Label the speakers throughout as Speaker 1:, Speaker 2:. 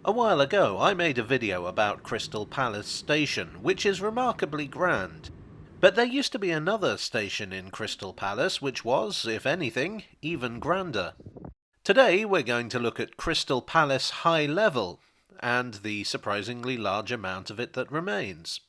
Speaker 1: A while ago I made a video about Crystal Palace Station, which is remarkably grand. But there used to be another station in Crystal Palace which was, if anything, even grander. Today we're going to look at Crystal Palace High Level, and the surprisingly large amount of it that remains.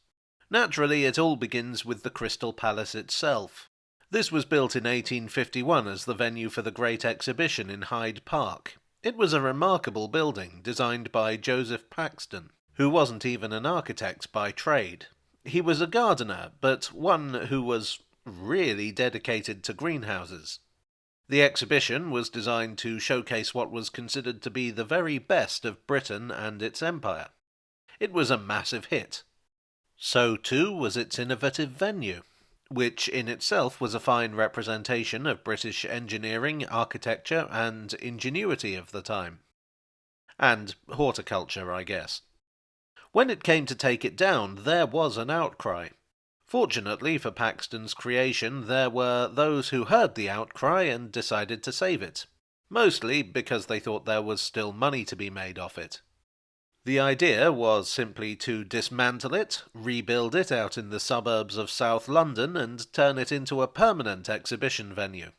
Speaker 1: Naturally, it all begins with the Crystal Palace itself. This was built in 1851 as the venue for the Great Exhibition in Hyde Park. It was a remarkable building, designed by Joseph Paxton, who wasn't even an architect by trade. He was a gardener, but one who was really dedicated to greenhouses. The exhibition was designed to showcase what was considered to be the very best of Britain and its empire. It was a massive hit. So too was its innovative venue, which in itself was a fine representation of British engineering, architecture, and ingenuity of the time. And horticulture, I guess. When it came to take it down, there was an outcry. Fortunately for Paxton's creation, there were those who heard the outcry and decided to save it, mostly because they thought there was still money to be made off it. The idea was simply to dismantle it, rebuild it out in the suburbs of South London, and turn it into a permanent exhibition venue.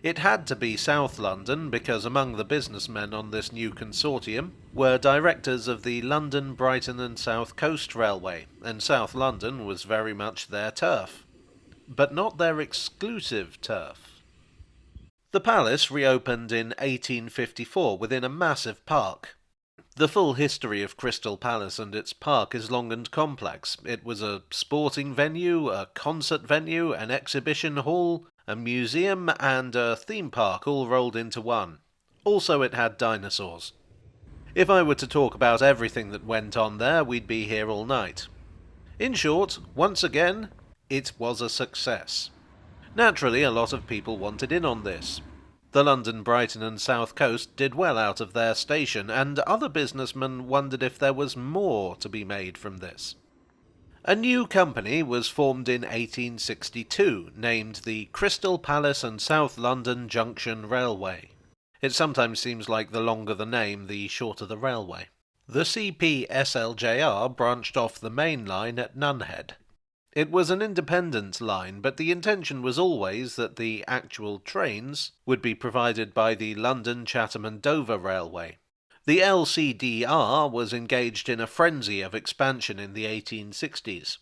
Speaker 1: It had to be South London because among the businessmen on this new consortium were directors of the London, Brighton and South Coast Railway, and South London was very much their turf. But not their exclusive turf. The palace reopened in 1854 within a massive park. The full history of Crystal Palace and its park is long and complex. It was a sporting venue, a concert venue, an exhibition hall, a museum, and a theme park all rolled into one. Also, it had dinosaurs. If I were to talk about everything that went on there, we'd be here all night. In short, once again, it was a success. Naturally, a lot of people wanted in on this. The London, Brighton and South Coast did well out of their station, and other businessmen wondered if there was more to be made from this. A new company was formed in 1862, named the Crystal Palace and South London Junction Railway. It sometimes seems like the longer the name, the shorter the railway. The CPSLJR branched off the main line at Nunhead. It was an independent line, but the intention was always that the actual trains would be provided by the London, Chatham and Dover Railway. The LCDR was engaged in a frenzy of expansion in the 1860s.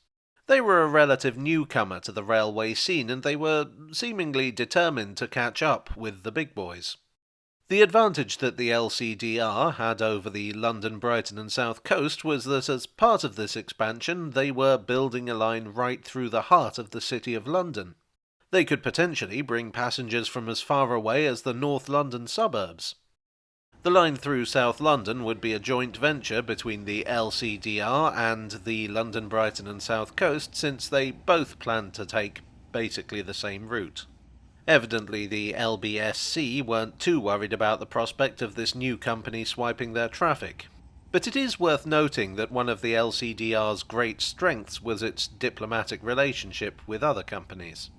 Speaker 1: They were a relative newcomer to the railway scene, and they were seemingly determined to catch up with the big boys. The advantage that the LCDR had over the London, Brighton and South Coast was that as part of this expansion they were building a line right through the heart of the City of London. They could potentially bring passengers from as far away as the North London suburbs. The line through South London would be a joint venture between the LCDR and the London, Brighton and South Coast, since they both planned to take basically the same route. Evidently the LBSC weren't too worried about the prospect of this new company swiping their traffic. But it is worth noting that one of the LCDR's great strengths was its diplomatic relationship with other companies.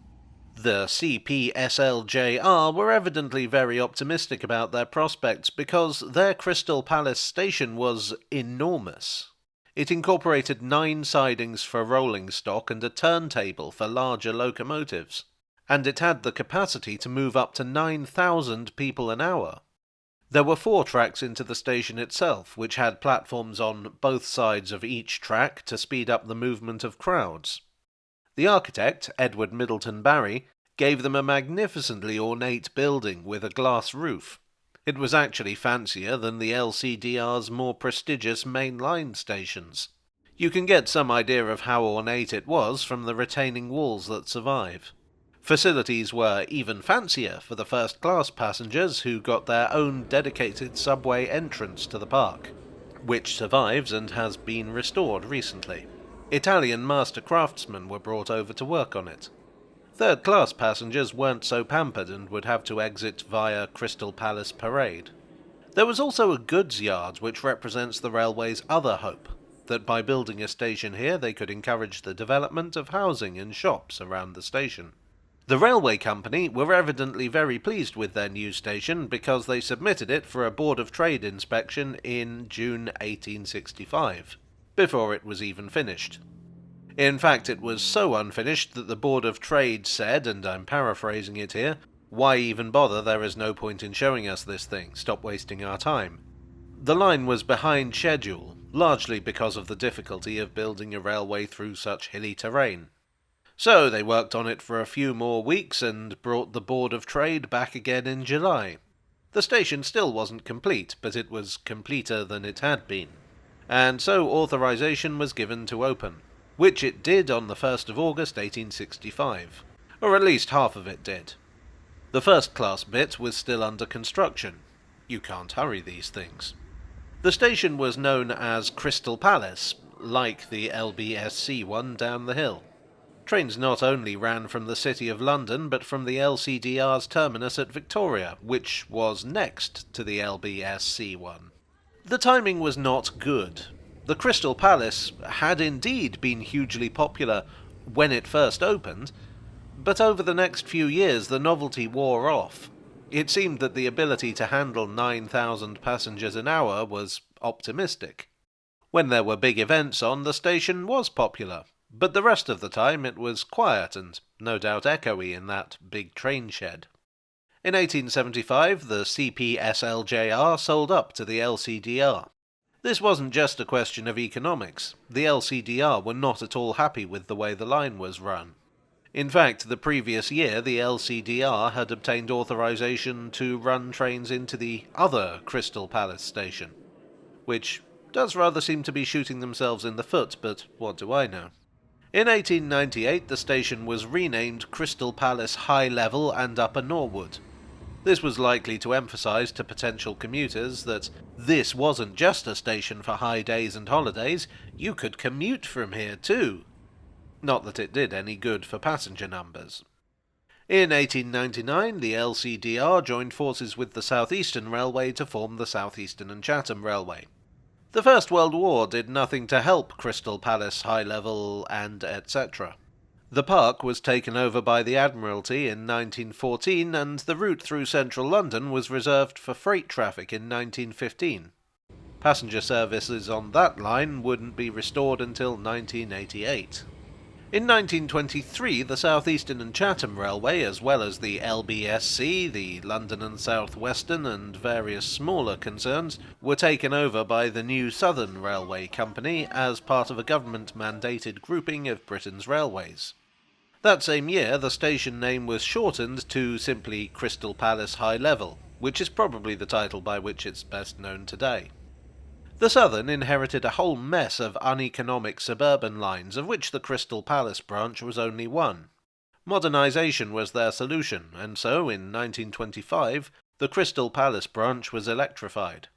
Speaker 1: The CPSLJR were evidently very optimistic about their prospects because their Crystal Palace station was enormous. It incorporated 9 sidings for rolling stock and a turntable for larger locomotives. And it had the capacity to move up to 9,000 people an hour. There were 4 tracks into the station itself, which had platforms on both sides of each track to speed up the movement of crowds. The architect, Edward Middleton Barry, gave them a magnificently ornate building with a glass roof. It was actually fancier than the LCDR's more prestigious main-line stations. You can get some idea of how ornate it was from the retaining walls that survive. Facilities were even fancier for the first-class passengers who got their own dedicated subway entrance to the park, which survives and has been restored recently. Italian master craftsmen were brought over to work on it. Third-class passengers weren't so pampered and would have to exit via Crystal Palace Parade. There was also a goods yard which represents the railway's other hope, that by building a station here they could encourage the development of housing and shops around the station. The railway company were evidently very pleased with their new station because they submitted it for a Board of Trade inspection in June 1865, before it was even finished. In fact, it was so unfinished that the Board of Trade said, and I'm paraphrasing it here, "Why even bother? There is no point in showing us this thing. Stop wasting our time." The line was behind schedule, largely because of the difficulty of building a railway through such hilly terrain. So they worked on it for a few more weeks and brought the Board of Trade back again in July. The station still wasn't complete, but it was completer than it had been. And so authorization was given to open, which it did on the 1st of August 1865, or at least half of it did. The first-class bit was still under construction. You can't hurry these things. The station was known as Crystal Palace, like the LBSC one down the hill. Trains not only ran from the City of London, but from the LCDR's terminus at Victoria, which was next to the LBSC one. The timing was not good. The Crystal Palace had indeed been hugely popular when it first opened, but over the next few years the novelty wore off. It seemed that the ability to handle 9,000 passengers an hour was optimistic. When there were big events on, the station was popular, but the rest of the time it was quiet and no doubt echoey in that big train shed. In 1875, the CPSLJR sold up to the LCDR. This wasn't just a question of economics. The LCDR were not at all happy with the way the line was run. In fact, the previous year the LCDR had obtained authorization to run trains into the other Crystal Palace station, which does rather seem to be shooting themselves in the foot, but what do I know? In 1898 the station was renamed Crystal Palace High Level and Upper Norwood. This was likely to emphasize to potential commuters that this wasn't just a station for high days and holidays, you could commute from here too. Not that it did any good for passenger numbers. In 1899 the LCDR joined forces with the South Eastern Railway to form the South Eastern and Chatham Railway. The First World War did nothing to help Crystal Palace High Level and etc. The park was taken over by the Admiralty in 1914 and the route through central London was reserved for freight traffic in 1915. Passenger services on that line wouldn't be restored until 1988. In 1923, the South Eastern and Chatham Railway, as well as the LBSC, the London and South Western, and various smaller concerns, were taken over by the new Southern Railway Company as part of a government-mandated grouping of Britain's railways. That same year, the station name was shortened to simply Crystal Palace High Level, which is probably the title by which it's best known today. The Southern inherited a whole mess of uneconomic suburban lines, of which the Crystal Palace branch was only one. Modernisation was their solution, and so, in 1925, the Crystal Palace branch was electrified.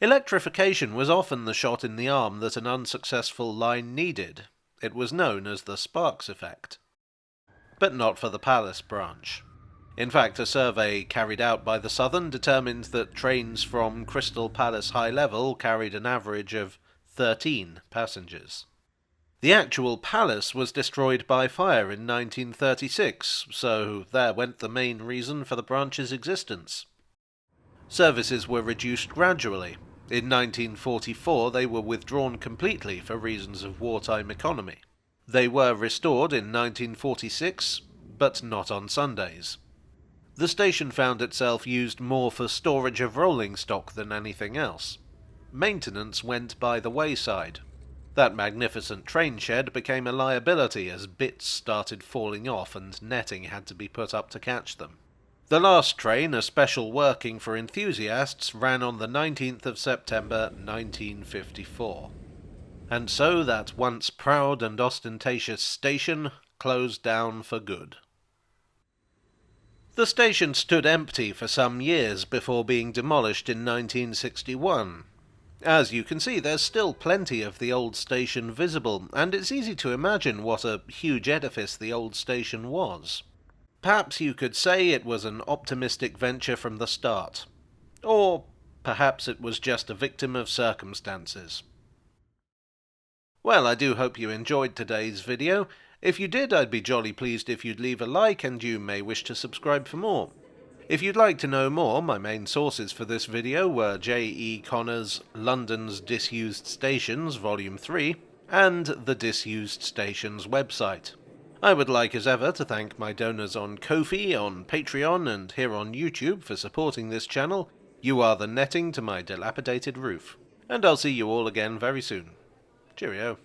Speaker 1: Electrification was often the shot in the arm that an unsuccessful line needed. It was known as the Sparks effect. But not for the Palace branch. In fact, a survey carried out by the Southern determined that trains from Crystal Palace High Level carried an average of 13 passengers. The actual palace was destroyed by fire in 1936, so there went the main reason for the branch's existence. Services were reduced gradually. In 1944 they were withdrawn completely for reasons of wartime economy. They were restored in 1946, but not on Sundays. The station found itself used more for storage of rolling stock than anything else. Maintenance went by the wayside. That magnificent train shed became a liability as bits started falling off and netting had to be put up to catch them. The last train, a special working for enthusiasts, ran on the 19th of September 1954. And so that once proud and ostentatious station closed down for good. The station stood empty for some years before being demolished in 1961. As you can see, there's still plenty of the old station visible, and it's easy to imagine what a huge edifice the old station was. Perhaps you could say it was an optimistic venture from the start. Or perhaps it was just a victim of circumstances. Well, I do hope you enjoyed today's video, If you did, I'd be jolly pleased if you'd leave a like, and you may wish to subscribe for more. If you'd like to know more, my main sources for this video were J.E. Connor's London's Disused Stations, Volume 3, and the Disused Stations website. I would like as ever to thank my donors on Ko-fi, on Patreon, and here on YouTube for supporting this channel. You are the netting to my dilapidated roof. And I'll see you all again very soon. Cheerio.